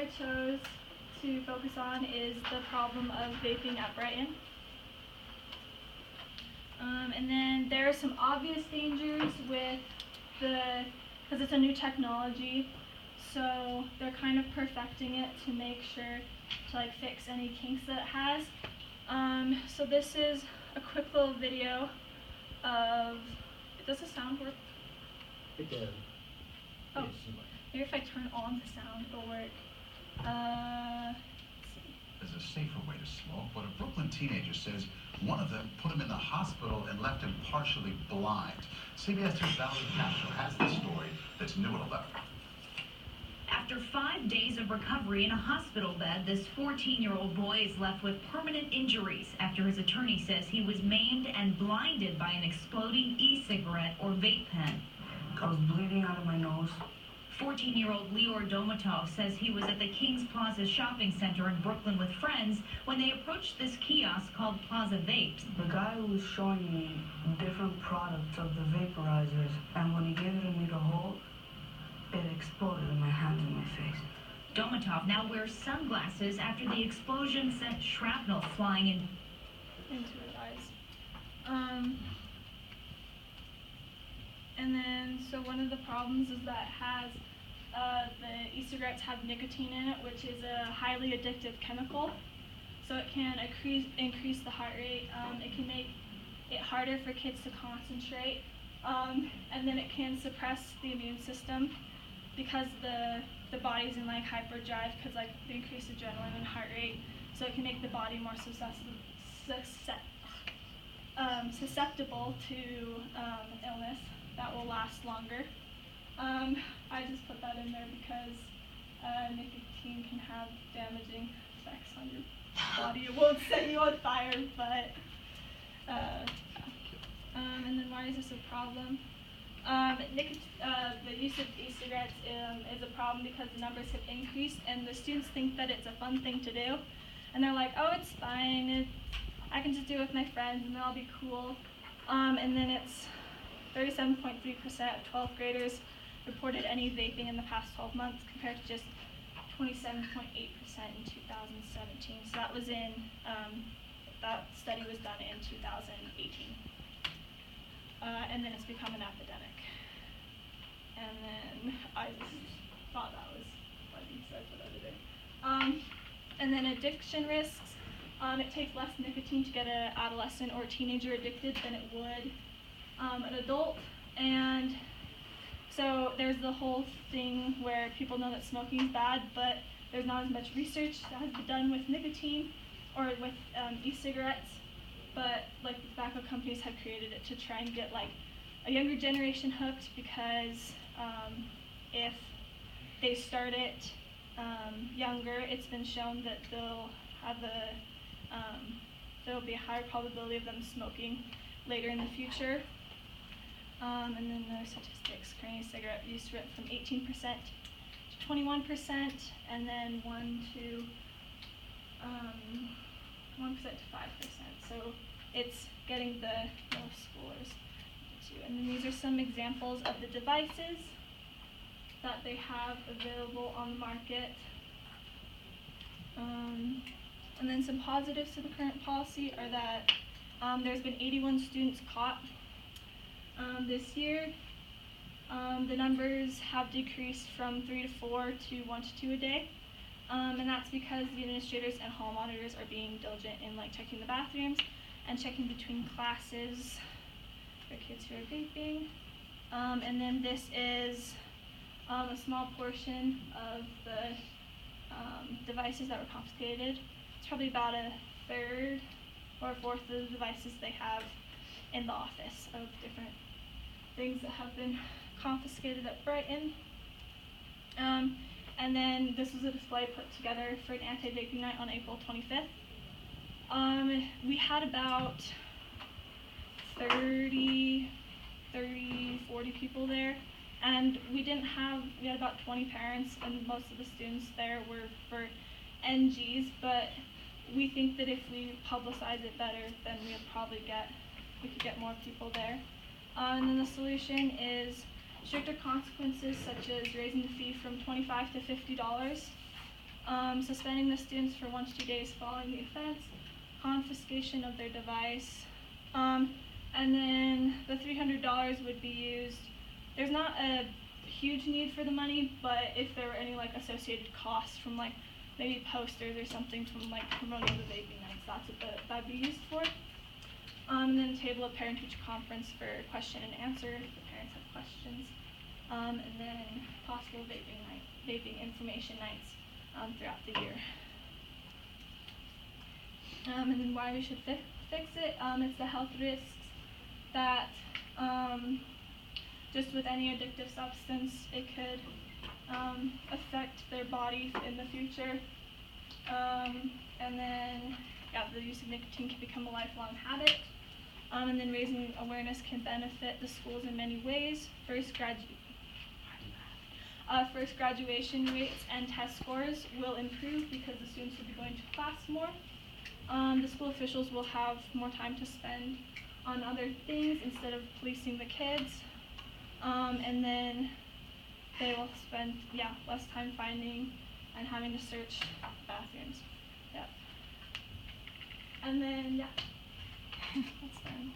I chose to focus on is the problem of vaping at Brighton. And then there are some obvious dangers with because it's a new technology, so they're kind of perfecting it to make sure to like fix any kinks that it has. So this is a quick little video of, does the sound work? It does. Oh, maybe if I turn on the sound, it'll work. Let's see. There's a safer way to smoke, but a Brooklyn teenager says one of them put him in the hospital and left him partially blind. CBS 2's Valerie Castro has the story that's new at 11. After 5 days of recovery in a hospital bed, this 14-year-old boy is left with permanent injuries after his attorney says he was maimed and blinded by an exploding e-cigarette or vape pen. I was bleeding out of my nose. 14-year-old Lior Domatov says he was at the Kings Plaza shopping center in Brooklyn with friends when they approached this kiosk called Plaza Vapes. The guy was showing me different products of the vaporizers, and when he gave it to me to hold, it exploded in my hands and my face. Domatov now wears sunglasses after the explosion sent shrapnel flying into his eyes. And then, so one of the problems is that it has, the e-cigarettes have nicotine in it, which is a highly addictive chemical. So it can increase the heart rate. It can make it harder for kids to concentrate. And then it can suppress the immune system because the body's in like hyperdrive because like the increased adrenaline and heart rate. So it can make the body more susceptible to illness that will last longer. I just put that in there because nicotine can have damaging effects on your body. It won't set you on fire, but and then why is this a problem? The use of e-cigarettes is a problem because the numbers have increased and the students think that it's a fun thing to do. And they're like, oh, it's fine, I can just do it with my friends and they'll all be cool. And then it's 37.3% of 12th graders reported any vaping in the past 12 months compared to just 27.8% in 2017. So that was in, that study was done in 2018. And then it's become an epidemic. And then I just thought that was funny, so I put that in there. And then addiction risks. It takes less nicotine to get an adolescent or teenager addicted than it would an adult. And so there's the whole thing where people know that smoking is bad, but there's not as much research that has been done with nicotine or with e-cigarettes. But like the tobacco companies have created it to try and get like a younger generation hooked because if they start it younger, it's been shown that they'll have there'll be a higher probability of them smoking later in the future. And then the statistics, current cigarette use went from 18% to 21%, and then 1% to 5%. So it's getting the middle schoolers to. And then these are some examples of the devices that they have available on the market. And then some positives to the current policy are that there's been 81 students caught this year. The numbers have decreased from 3 to 4 to 1 to 2 a day. And that's because the administrators and hall monitors are being diligent in like checking the bathrooms and checking between classes for kids who are vaping. And then this is a small portion of the devices that were confiscated. It's probably about a third or a fourth of the devices they have in the office of different things that have been confiscated at Brighton. And then this was a display put together for an anti-vaping night on April 25th. We had about 40 people there, and we had about 20 parents, and most of the students there were for NGs, but we think that if we publicize it better, then we could get more people there. And then the solution is stricter consequences such as raising the fee from $25 to $50 suspending the students for 1 to 2 days following the offense, confiscation of their device, and then the $300 would be used. There's not a huge need for the money, but if there were any like associated costs from like maybe posters or something from like promoting the vaping nights, that's what that'd be used for. And then a table of parent-teacher conference for question and answer if the parents have questions. And then possible vaping information nights throughout the year. And then why we should fix it, it's the health risks that just with any addictive substance, it could affect their body in the future. And then, yeah, the use of nicotine can become a lifelong habit. And then raising awareness can benefit the schools in many ways. First, graduation rates and test scores will improve because the students will be going to class more. The school officials will have more time to spend on other things instead of policing the kids. And then they will spend, less time finding and having to search bathrooms. Yeah. And then, that's fine.